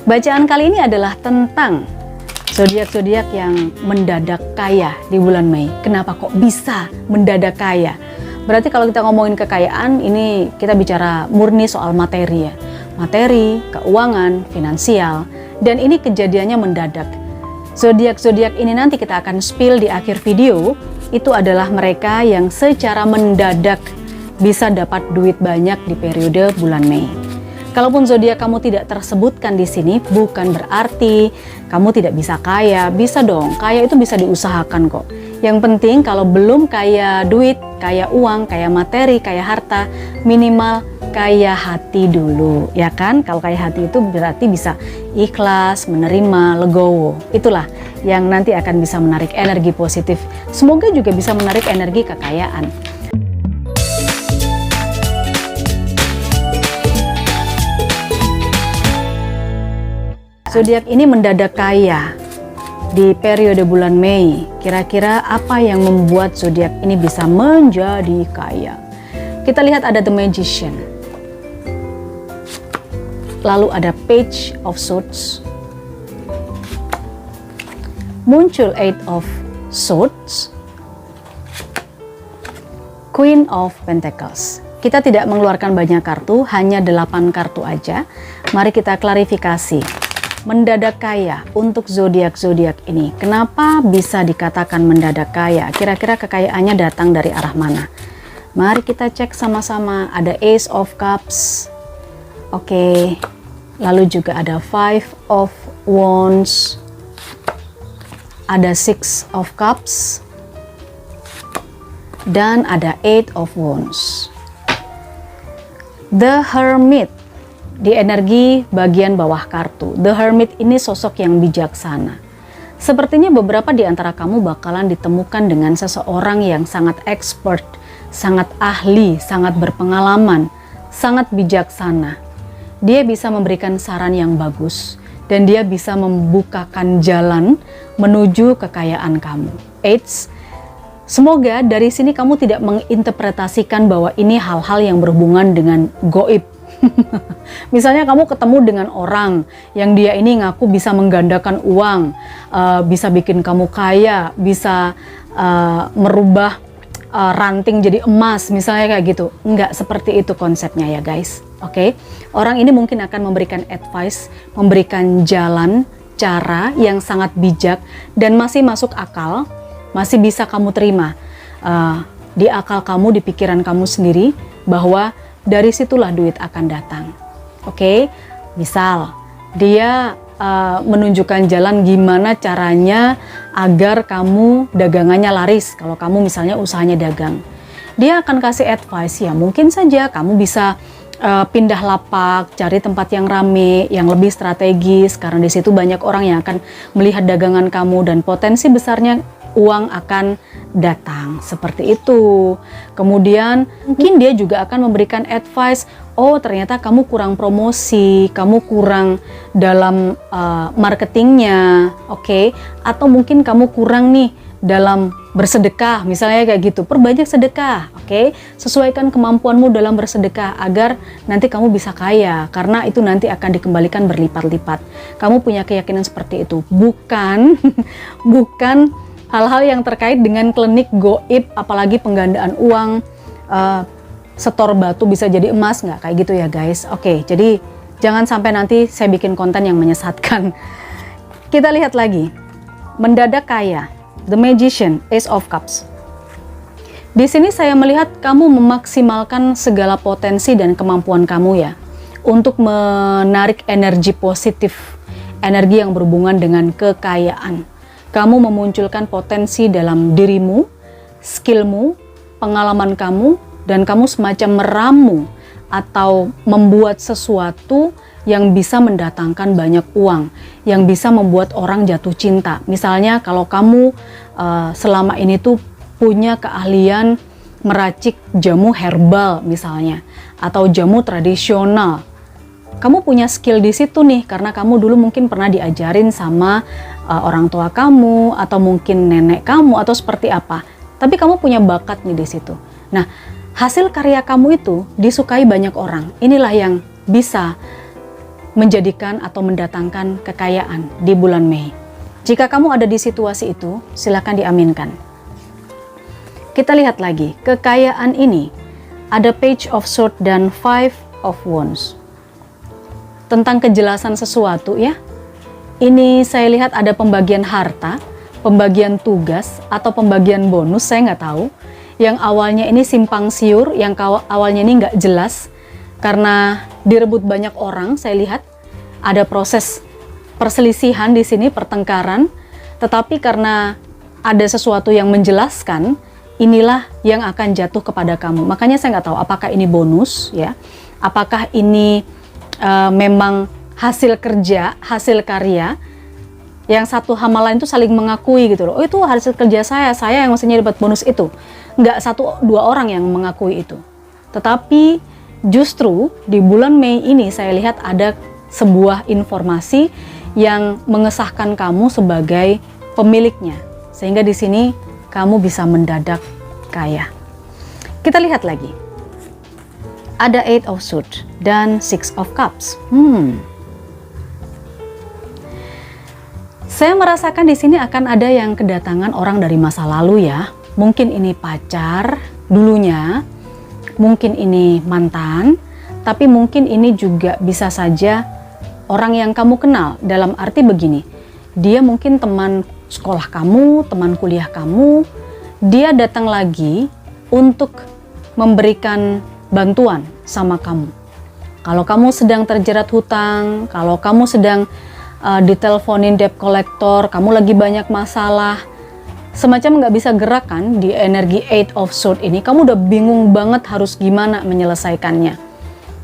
Bacaan kali ini adalah tentang zodiak-zodiak yang mendadak kaya di bulan Mei. Kenapa kok bisa mendadak kaya? Berarti kalau kita ngomongin kekayaan, ini kita bicara murni soal materi ya. Materi, keuangan, finansial, dan ini kejadiannya mendadak. Zodiak-zodiak ini nanti kita akan spill di akhir video, itu adalah mereka yang secara mendadak bisa dapat duit banyak di periode bulan Mei. Kalaupun zodiak kamu tidak tersebutkan di sini, bukan berarti kamu tidak bisa kaya. Bisa dong, kaya itu bisa diusahakan kok. Yang penting kalau belum kaya duit, kaya uang, kaya materi, kaya harta, minimal kaya hati dulu, ya kan? Kalau kaya hati itu berarti bisa ikhlas, menerima, legowo. Itulah yang nanti akan bisa menarik energi positif. Semoga juga bisa menarik energi kekayaan. Zodiak ini mendadak kaya di periode bulan Mei. Kira-kira apa yang membuat zodiak ini bisa menjadi kaya? Kita lihat ada The Magician. Lalu ada Page of Swords. Muncul Eight of Swords. Queen of Pentacles. Kita tidak mengeluarkan banyak kartu, hanya 8 kartu aja. Mari kita klarifikasi. Mendadak kaya untuk zodiak-zodiak ini. Kenapa bisa dikatakan mendadak kaya? Kira-kira kekayaannya datang dari arah mana? Mari kita cek sama-sama. Ada Ace of Cups. Oke. Lalu juga ada Five of Wands. Ada Six of Cups. Dan ada Eight of Wands. The Hermit. Di energi bagian bawah kartu, The Hermit ini sosok yang bijaksana. Sepertinya beberapa di antara kamu bakalan ditemukan dengan seseorang yang sangat expert, sangat ahli, sangat berpengalaman, sangat bijaksana. Dia bisa memberikan saran yang bagus, dan dia bisa membukakan jalan menuju kekayaan kamu. Eits, semoga dari sini kamu tidak menginterpretasikan bahwa ini hal-hal yang berhubungan dengan goib. Misalnya kamu ketemu dengan orang yang dia ini ngaku bisa menggandakan uang, bisa bikin kamu kaya, bisa merubah ranting jadi emas, misalnya kayak gitu. Enggak seperti itu konsepnya ya guys. Oke, orang ini mungkin akan memberikan advice, memberikan jalan, cara yang sangat bijak dan masih masuk akal, masih bisa kamu terima di akal kamu, di pikiran kamu sendiri, bahwa dari situlah duit akan datang. Oke, misal dia menunjukkan jalan gimana caranya agar kamu dagangannya laris. Kalau kamu misalnya usahanya dagang, dia akan kasih advice ya, mungkin saja kamu bisa pindah lapak, cari tempat yang rame, yang lebih strategis, karena di situ banyak orang yang akan melihat dagangan kamu dan potensi besarnya uang akan datang, seperti itu. Kemudian mungkin dia juga akan memberikan advice, oh ternyata kamu kurang promosi, kamu kurang dalam marketingnya, oke? Atau mungkin kamu kurang nih dalam bersedekah, misalnya kayak gitu. Perbanyak sedekah, oke? Sesuaikan kemampuanmu dalam bersedekah agar nanti kamu bisa kaya, karena itu nanti akan dikembalikan berlipat-lipat. Kamu punya keyakinan seperti itu, bukan bukan hal-hal yang terkait dengan klinik goib, apalagi penggandaan uang, setor batu bisa jadi emas, nggak kayak gitu ya guys. Oke, jadi jangan sampai nanti saya bikin konten yang menyesatkan. Kita lihat lagi, mendadak kaya, The Magician, Ace of Cups. Di sini saya melihat kamu memaksimalkan segala potensi dan kemampuan kamu ya, untuk menarik energi positif, energi yang berhubungan dengan kekayaan. Kamu memunculkan potensi dalam dirimu, skillmu, pengalaman kamu, dan kamu semacam meramu atau membuat sesuatu yang bisa mendatangkan banyak uang, yang bisa membuat orang jatuh cinta. Misalnya kalau kamu selama ini tuh punya keahlian meracik jamu herbal misalnya, atau jamu tradisional. Kamu punya skill di situ nih, karena kamu dulu mungkin pernah diajarin sama orang tua kamu, atau mungkin nenek kamu, atau seperti apa. Tapi kamu punya bakat nih di situ. Nah, hasil karya kamu itu disukai banyak orang. Inilah yang bisa menjadikan atau mendatangkan kekayaan di bulan Mei. Jika kamu ada di situasi itu, silakan diaminkan. Kita lihat lagi, kekayaan ini ada Page of Swords dan Five of Wands. Tentang kejelasan sesuatu ya. Ini saya lihat ada pembagian harta, pembagian tugas, atau pembagian bonus, saya nggak tahu. Yang awalnya ini simpang siur, yang awalnya ini nggak jelas, karena direbut banyak orang, saya lihat ada proses perselisihan di sini, pertengkaran, tetapi karena ada sesuatu yang menjelaskan, inilah yang akan jatuh kepada kamu. Makanya saya nggak tahu apakah ini bonus, ya, apakah ini memang hasil kerja, hasil karya, yang satu sama lain itu saling mengakui gitu loh. Oh, itu hasil kerja saya yang mestinya dapat bonus itu. Nggak satu dua orang yang mengakui itu. Tetapi justru di bulan Mei ini saya lihat ada sebuah informasi yang mengesahkan kamu sebagai pemiliknya. Sehingga di sini kamu bisa mendadak kaya. Kita lihat lagi. Ada Eight of Swords dan Six of Cups. Saya merasakan di sini akan ada yang kedatangan orang dari masa lalu ya. Mungkin ini pacar dulunya, mungkin ini mantan, tapi mungkin ini juga bisa saja orang yang kamu kenal. Dalam arti begini, dia mungkin teman sekolah kamu, teman kuliah kamu, dia datang lagi untuk memberikan bantuan sama kamu. Kalau kamu sedang terjerat hutang, kalau kamu sedang diteleponin debt collector, kamu lagi banyak masalah, semacam nggak bisa gerak kan di energi Eight of Swords ini, kamu udah bingung banget harus gimana menyelesaikannya.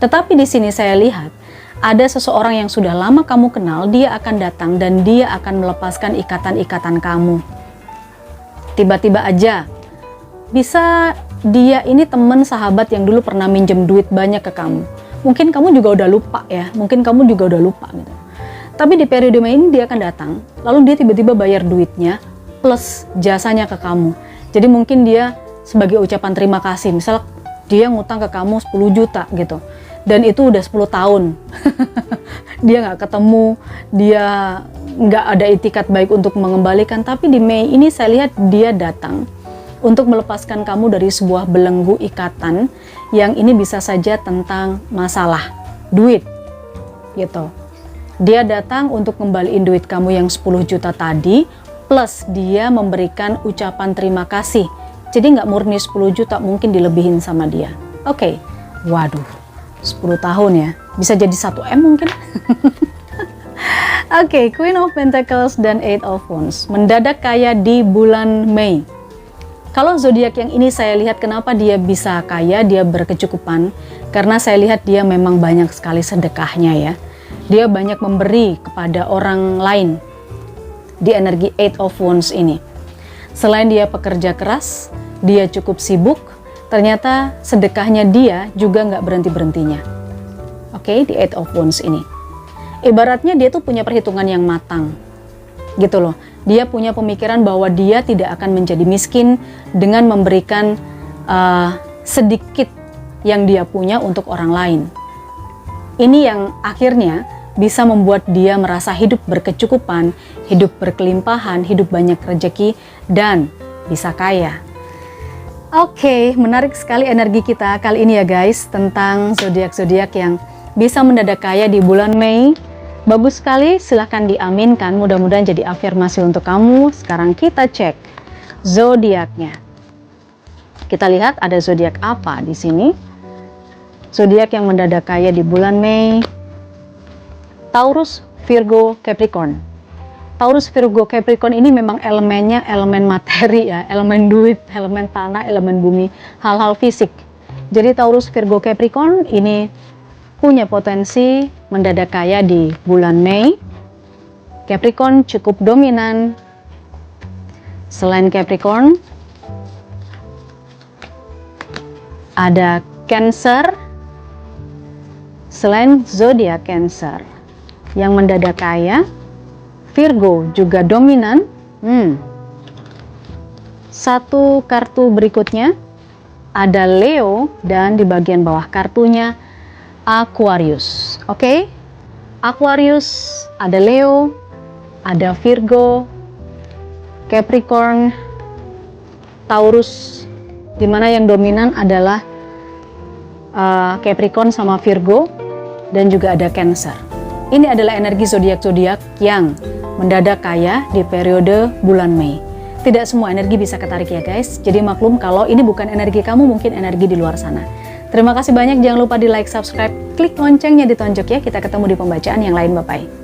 Tetapi di sini saya lihat ada seseorang yang sudah lama kamu kenal, dia akan datang dan dia akan melepaskan ikatan-ikatan kamu. Tiba-tiba aja, bisa dia ini teman sahabat yang dulu pernah minjem duit banyak ke kamu. Mungkin kamu juga udah lupa ya, mungkin kamu juga udah lupa gitu. Tapi di periode Mei ini dia akan datang, lalu dia tiba-tiba bayar duitnya plus jasanya ke kamu. Jadi mungkin dia sebagai ucapan terima kasih, misal dia ngutang ke kamu 10 juta gitu, dan itu udah 10 tahun. Dia nggak ketemu, dia nggak ada itikat baik untuk mengembalikan, tapi di Mei ini saya lihat dia datang untuk melepaskan kamu dari sebuah belenggu ikatan yang ini bisa saja tentang masalah duit gitu. Dia datang untuk kembaliin duit kamu yang 10 juta tadi, plus dia memberikan ucapan terima kasih. Jadi nggak murni 10 juta, mungkin dilebihin sama dia. Oke, waduh, 10 tahun ya, bisa jadi 1M mungkin. Oke, Queen of Pentacles dan Eight of Wands, mendadak kaya di bulan Mei. Kalau zodiak yang ini saya lihat kenapa dia bisa kaya, dia berkecukupan, karena saya lihat dia memang banyak sekali sedekahnya ya. Dia banyak memberi kepada orang lain di energi Eight of Wands ini. Selain dia pekerja keras, dia cukup sibuk, ternyata sedekahnya dia juga nggak berhenti-berhentinya. Oke, di Eight of Wands ini. Ibaratnya dia tuh punya perhitungan yang matang, gitu loh. Dia punya pemikiran bahwa dia tidak akan menjadi miskin dengan memberikan sedikit yang dia punya untuk orang lain. Ini yang akhirnya bisa membuat dia merasa hidup berkecukupan, hidup berkelimpahan, hidup banyak rezeki, dan bisa kaya. Oke, menarik sekali energi kita kali ini ya guys, tentang zodiak-zodiak yang bisa mendadak kaya di bulan Mei. Bagus sekali, silahkan diaminkan, mudah-mudahan jadi afirmasi untuk kamu. Sekarang kita cek zodiaknya. Kita lihat ada zodiak apa di sini. Zodiak yang mendadak kaya di bulan Mei. Taurus, Virgo, Capricorn. Taurus, Virgo, Capricorn ini memang elemennya elemen materi ya, elemen duit, elemen tanah, elemen bumi, hal-hal fisik. Jadi Taurus, Virgo, Capricorn ini punya potensi mendadak kaya di bulan Mei. Capricorn cukup dominan. Selain Capricorn, ada Cancer. Selain zodiak Cancer yang mendadak kaya, Virgo juga dominan. Satu kartu berikutnya ada Leo dan di bagian bawah kartunya Aquarius. Oke, Aquarius, ada Leo, ada Virgo, Capricorn, Taurus, dimana yang dominan adalah Capricorn sama Virgo, dan juga ada Cancer. Ini adalah energi zodiak-zodiak yang mendadak kaya di periode bulan Mei. Tidak semua energi bisa ketarik ya guys, jadi maklum kalau ini bukan energi kamu, mungkin energi di luar sana. Terima kasih banyak, jangan lupa di like, subscribe, klik loncengnya ditonjok ya. Kita ketemu di pembacaan yang lain, bye-bye.